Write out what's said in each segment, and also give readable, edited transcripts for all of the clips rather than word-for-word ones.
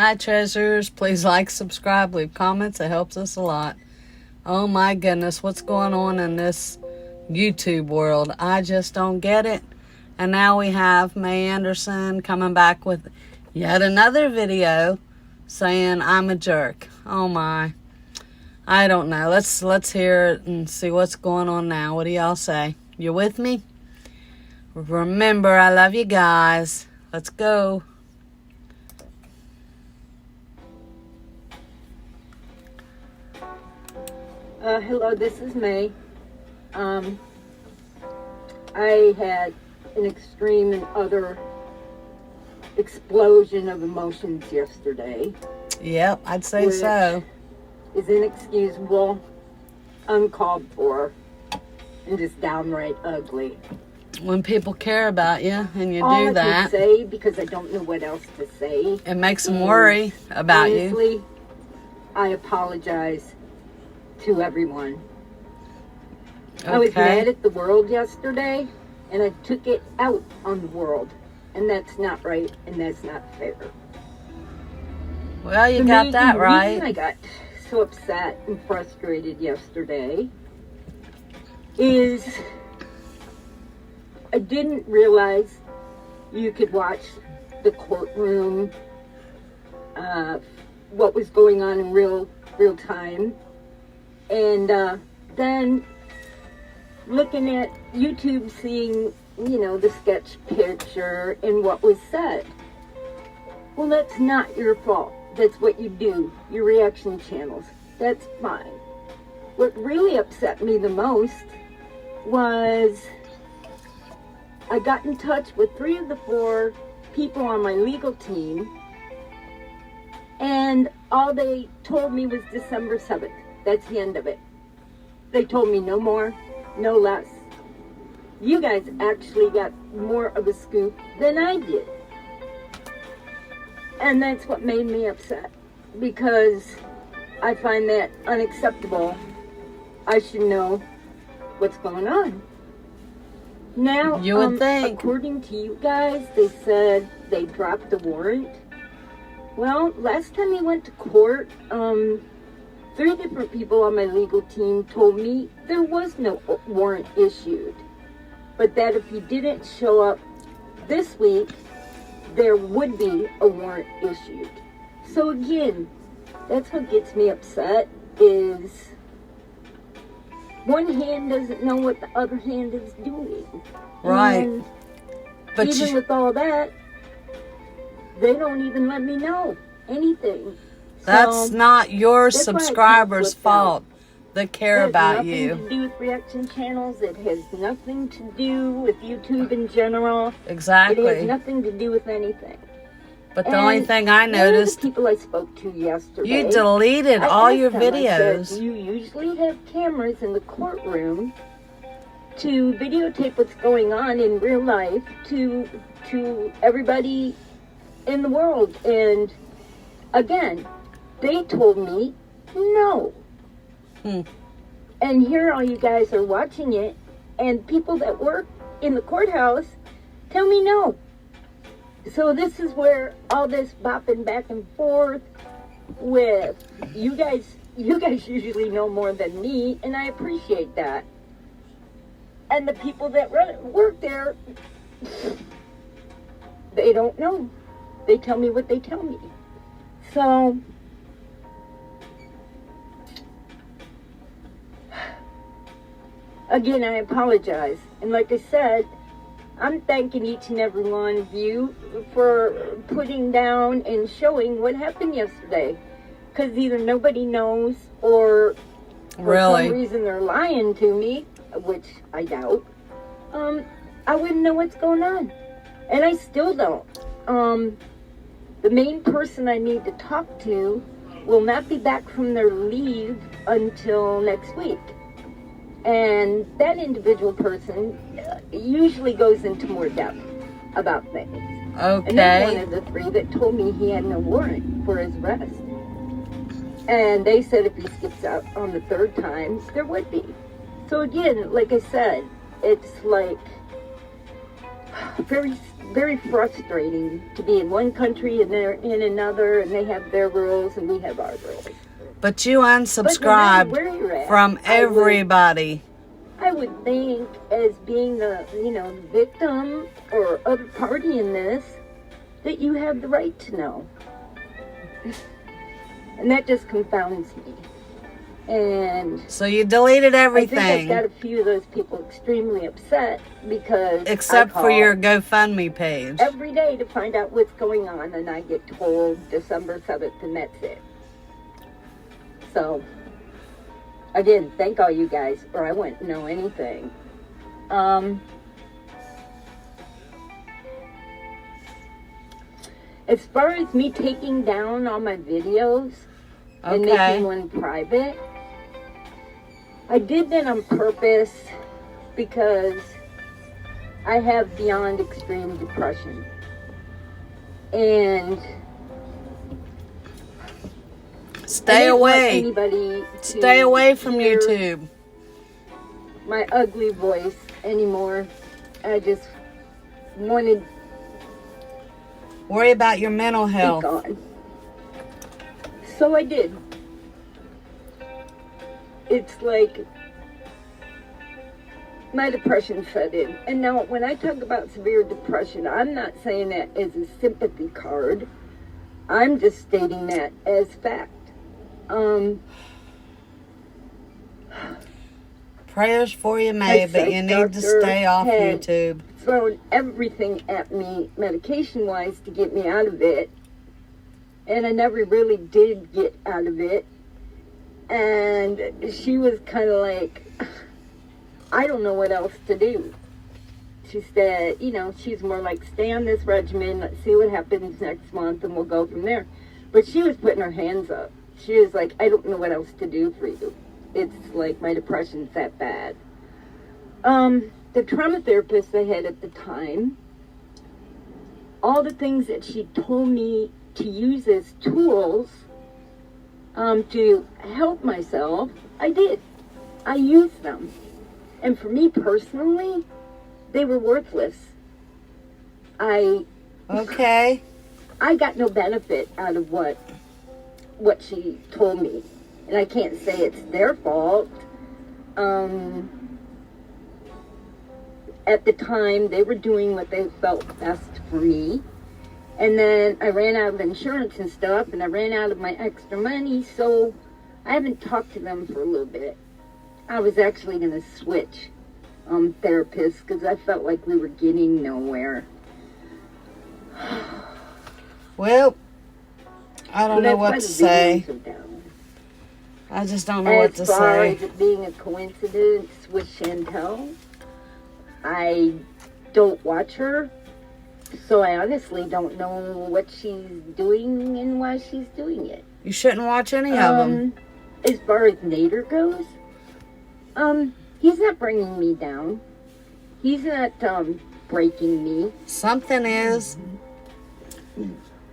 Hi, treasures. Please like, subscribe, leave comments. It helps us a lot. Oh, my goodness. What's going on in this YouTube world? I just don't get it. And now we have May Anderson coming back with yet another video saying I'm a jerk. Oh, my. I don't know. Let's hear it and see what's going on now. What do y'all say? You with me? Remember, I love you guys. Let's go. Hello, this is May. I had an extreme and utter explosion of emotions yesterday. Yep, I'd say so. Is inexcusable, uncalled for, and just downright ugly. When people care about you and you All do I that, can say, because I don't know what else to say, it makes them worry about honestly, you. I apologize to everyone. Okay. I was mad at the world yesterday, and I took it out on the world, and that's not right, and that's not fair. Well, you The got main that reason right. I got so upset and frustrated yesterday is I didn't realize you could watch the courtroom, what was going on in real time, and then looking at YouTube, seeing, the sketch picture and what was said. Well, that's not your fault. That's what you do, your reaction channels. That's fine. What really upset me the most was I got in touch with 3 of the 4 people on my legal team, and all they told me was December 7th. That's the end of it. They told me no more, no less. You guys actually got more of a scoop than I did. And that's what made me upset, because I find that unacceptable. I should know what's going on. Now, You would think. according to you guys, they said they dropped the warrant. Well, last time we went to court, 3 different people on my legal team told me there was no warrant issued, but that if you didn't show up this week, there would be a warrant issued. So again, that's what gets me upset, is one hand doesn't know what the other hand is doing. Right. And But even with all that, they don't even let me know anything. that's So, not your that's why I subscribers' can't flip out. fault that care It has about nothing you. to do with reaction channels. It has nothing to do with YouTube in general. It has Exactly. nothing to do with anything. But the only And thing I one of noticed, the people I spoke to yesterday, you deleted I all asked your them, I said, videos. "Do you usually have cameras in the courtroom to videotape what's going on in real life to everybody in the world?" And again, they told me no. And here all you guys are watching it, and people that work in the courthouse tell me no. So this is where all this bopping back and forth with you guys usually know more than me, and I appreciate that. And the people that work there, they don't know. They tell me what they tell me. So again, I apologize. And like I said, I'm thanking each and every one of you for putting down and showing what happened yesterday. Because either nobody knows, or for some reason they're lying to me, which I doubt. I wouldn't know what's going on. And I still don't. The main person I need to talk to will not be back from their leave until next week. And that individual person usually goes into more depth about things. Okay. And there's one of the 3 that told me he had no warrant for his arrest. And they said if he skips out on the 3rd time, there would be. So again, like I said, it's like very very frustrating to be in one country and they're in another, and they have their rules and we have our rules. But you unsubscribed But no matter where you're at, from everybody. I would think, as being the, victim or other party in this, that you have the right to know. And that just confounds me. And So you deleted everything. I think I've got a few of those people extremely upset because except for your GoFundMe page. every day to find out what's going on, and I get told December 7th, and that's it. So, again, thank all you guys, or I wouldn't know anything. As far as me taking down all my videos and making one private, I did that on purpose because I have beyond extreme depression. And stay away. Anybody Stay away from YouTube. My ugly voice anymore. I just wanted Worry about your mental health. gone. So I did. It's like my depression set in. And now when I talk about severe depression, I'm not saying that as a sympathy card. I'm just stating that as fact. Prayers for you, May, but you need to stay off YouTube. Thrown everything at me medication-wise to get me out of it. And I never really did get out of it. And she was kind of like, I don't know what else to do. She said, she's more like, stay on this regimen, let's see what happens next month, and we'll go from there. But she was putting her hands up. She was like, I don't know what else to do for you. It's like my depression's that bad. The trauma therapist I had at the time, all the things that she told me to use as tools to help myself, I did. I used them. And for me personally, they were worthless. I got no benefit out of what she told me. And I can't say it's their fault. At the time, they were doing what they felt best for me. And then I ran out of insurance and stuff, and I ran out of my extra money, so I haven't talked to them for a little bit. I was actually going to switch therapists because I felt like we were getting nowhere. Well, I don't know what to say. I just don't know what to say. As far as it being a coincidence with Chantel, I don't watch her, so I honestly don't know what she's doing and why she's doing it. You shouldn't watch any of them. As far as Nader goes, he's not bringing me down. He's not breaking me. Something is,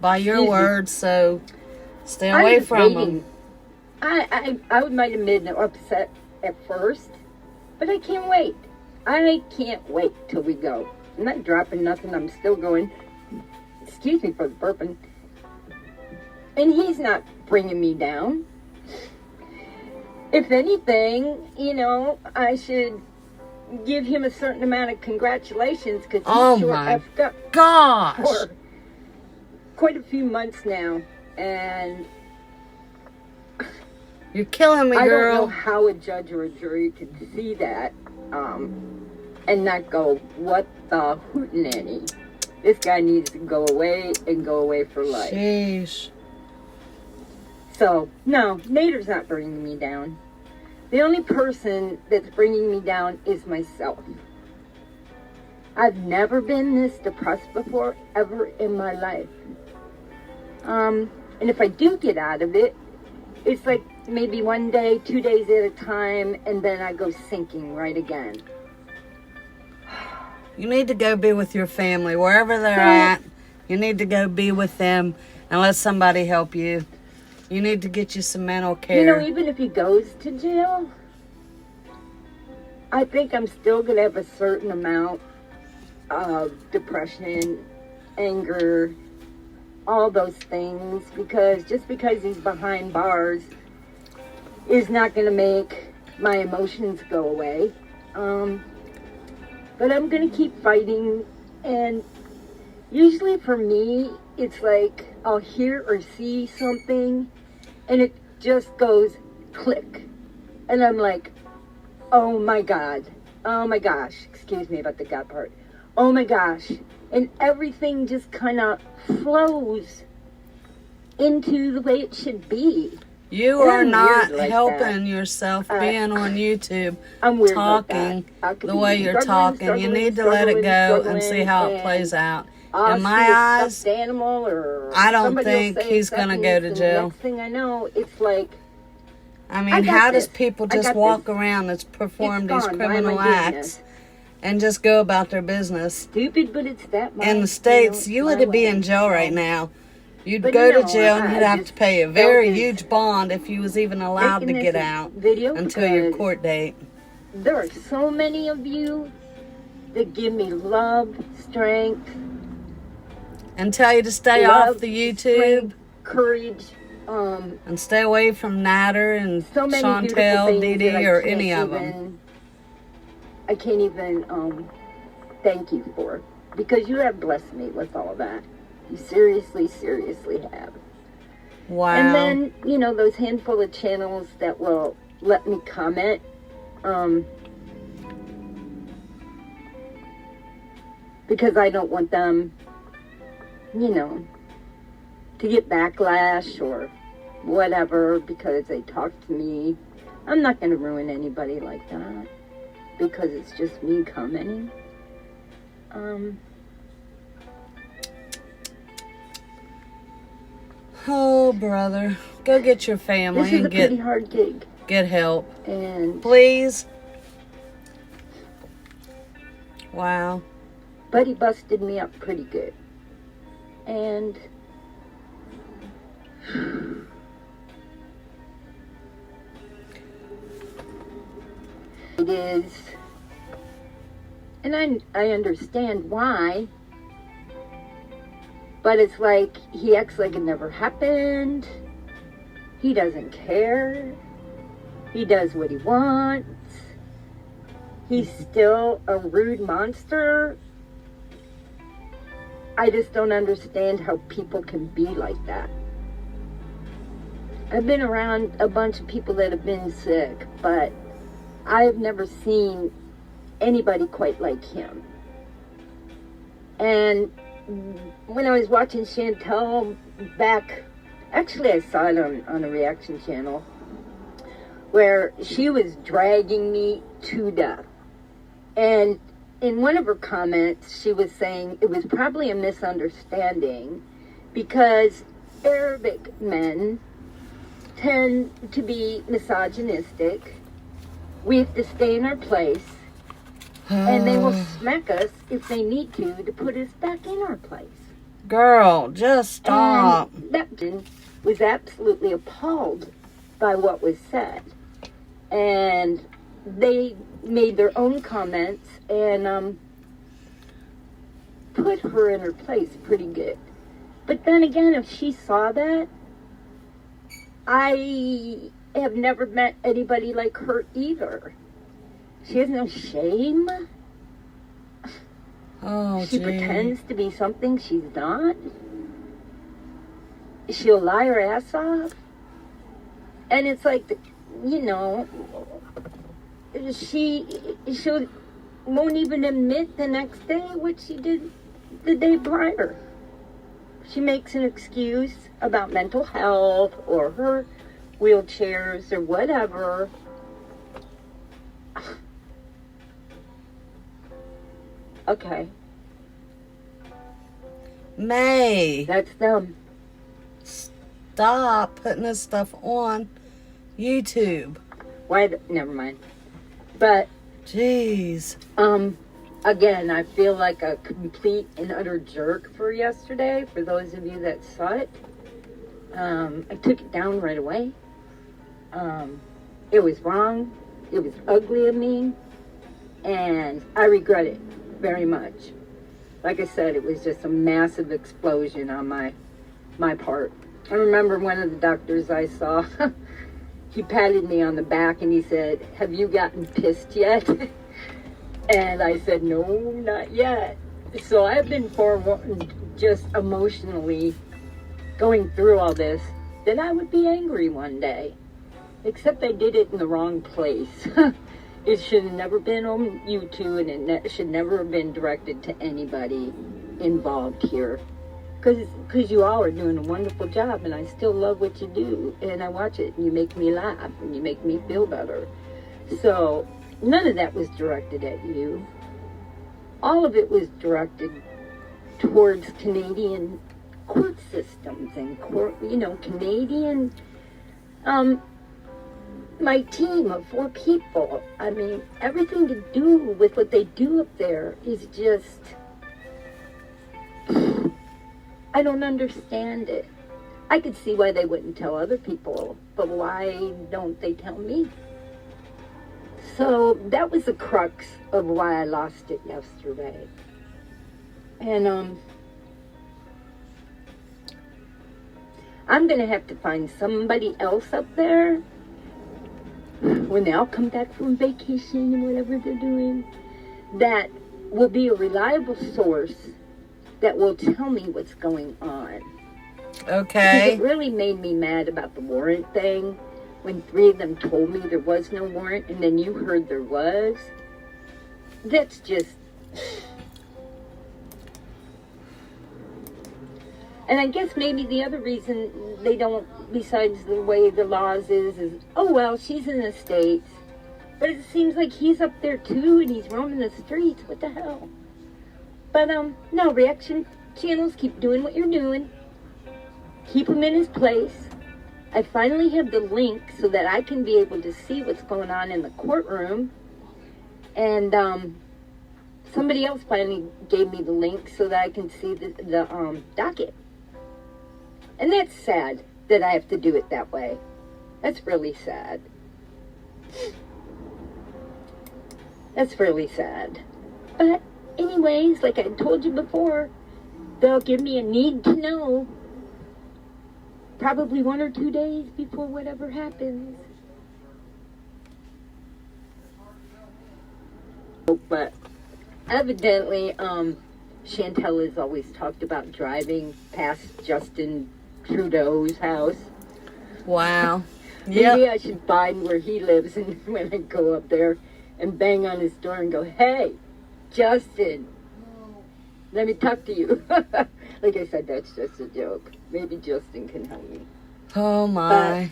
by your words, so stay away from him. I might have been upset at first, but I can't wait. I can't wait till we go. I'm not dropping nothing. I'm still going. Excuse me for the burping. And he's not bringing me down. If anything, I should give him a certain amount of congratulations because he's effed up for quite a few months now. And you're killing me, girl. I don't know how a judge or a jury could see that and not go, what the hootenanny? This guy needs to go away and go away for life. Sheesh. So, no, Nader's not bringing me down. The only person that's bringing me down is myself. I've never been this depressed before, ever in my life. And if I do get out of it, it's like maybe 1 day, 2 days at a time, and then I go sinking right again. You need to go be with your family. Wherever they're at, you need to go be with them and let somebody help you. You need to get you some mental care. Even if he goes to jail, I think I'm still going to have a certain amount of depression anger, all those things, because just because he's behind bars is not going to make my emotions go away. But I'm going to keep fighting, and usually for me, it's like I'll hear or see something, and it just goes click. And I'm like, oh my God. Oh my gosh. Excuse me about the God part. Oh my gosh. And everything just kind of flows into the way it should be. You And are I'm not weird like helping that. yourself being on YouTube I'm weird talking like that. I could the be way you're talking. You need to let it go and see how it plays out. In my eyes, stuffed animal, or I don't somebody will think say he's going to go to and jail. The next thing I know, it's like, I I mean, got how does this. people I just got walk this. around that's performed It's these gone. Why am I criminal doing acts this? and just go about their business? Stupid, but it's that much. In the States, you it's would my be way, in jail so. right now. You'd But go no, to jail and I you'd have to just pay a felt very this huge bond if you was even allowed to making get this out video until your because court date. There are so many of you that give me love, strength, And tell you to stay love, off the YouTube strength, courage, and stay away from Natter and so many beautiful Chantel, things Dee that Dee, or any of them. I can't even thank you for, because you have blessed me with all of that. You seriously, seriously have. Wow. And then, you know, those handful of channels that will let me comment, because I don't want them, you know, to get backlash or whatever because they talk to me. I'm not going to ruin anybody like that because it's just me commenting. Oh, brother. Go get your family This is a and pretty hard gig. get help. And Please. Wow. Buddy busted me up pretty good. And it is, and I understand why, but it's like he acts like it never happened. He doesn't care. He does what he wants. He's still a rude monster. I just don't understand how people can be like that. I've been around a bunch of people that have been sick, but I've never seen anybody quite like him. And when I was watching Chantel back, actually I saw it on a reaction channel, where she was dragging me to death. And in one of her comments, she was saying it was probably a misunderstanding because Arabic men tend to be misogynistic. We have to stay in our place, and they will smack us if they need to put us back in our place. Girl, just stop. And that person was absolutely appalled by what was said. And they made their own comments and put her in her place pretty good. But then again, if she saw that, I have never met anybody like her either. She has no shame. Oh, She gee. pretends to be something she's not. She'll lie her ass off. And it's like, you know, she won't even admit the next day what she did the day prior. She makes an excuse about mental health or her wheelchairs or whatever. Okay, May, that's them. stop putting this stuff on YouTube. Never mind. But Jeez. again, I feel like a complete and utter jerk for yesterday. For those of you that saw it, I took it down right away. It was wrong. It was ugly of me, and I regret it very much. like I said, it was just a massive explosion on my part. I remember one of the doctors I saw, he patted me on the back and he said, "Have you gotten pissed yet?" And I said, "No, not yet." So I've been forewarned, just emotionally going through all this, that I would be angry one day. Except I did it in the wrong place. It should have never been on YouTube, and it should never have been directed to anybody involved here. Because you all are doing a wonderful job, and I still love what you do. And I watch it, and you make me laugh, and you make me feel better. So none of that was directed at you. All of it was directed towards Canadian court systems and Canadian, my team of 4 people. I mean, everything to do with what they do up there is just, I don't understand it. I could see why they wouldn't tell other people, but why don't they tell me? So that was the crux of why I lost it yesterday. And I'm going to have to find somebody else up there when they all come back from vacation and whatever they're doing, that will be a reliable source that will tell me what's going on. Okay. Because it really made me mad about the warrant thing, when 3 of them told me there was no warrant, and then you heard there was. That's just... And I guess maybe the other reason they don't, besides the way the laws is, oh, well, she's in the States. But it seems like he's up there too, and he's roaming the streets. What the hell? But, no, reaction channels, keep doing what you're doing. Keep him in his place. I finally have the link so that I can be able to see what's going on in the courtroom. And, somebody else finally gave me the link so that I can see the docket. And that's sad that I have to do it that way. That's really sad. That's really sad. But anyways, like I told you before, they'll give me a need to know probably 1 or 2 days before whatever happens. But evidently, Chantel has always talked about driving past Justin Trudeau's house. Wow. Maybe I should find where he lives, and when I go up there and bang on his door and go, "Hey, Justin, let me talk to you." Like I said, that's just a joke. Maybe Justin can help me. Oh my.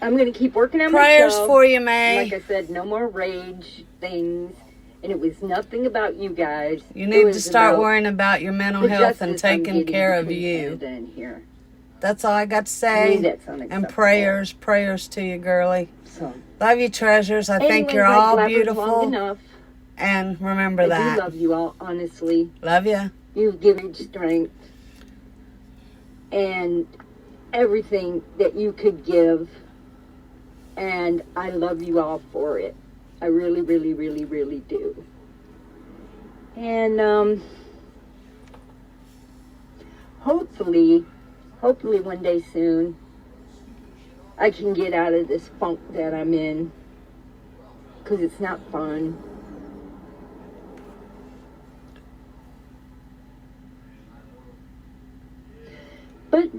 But I'm going to keep working on prayers myself. For you, May. Like I said, no more rage things. And it was nothing about you guys. You need to start worrying about your mental health and taking care of you. Here. That's all I got to say. That's and prayers to you, girlie. So, love you, treasures. I think you're all beautiful. And remember that. I do love you all, honestly. Love you. You've given strength and everything that you could give. And I love you all for it. I really, really, really, really do. And hopefully one day soon, I can get out of this funk that I'm in, because it's not fun. But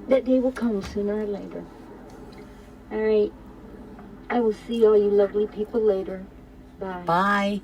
that day will come sooner or later. All right. I will see all you lovely people later. Bye. Bye.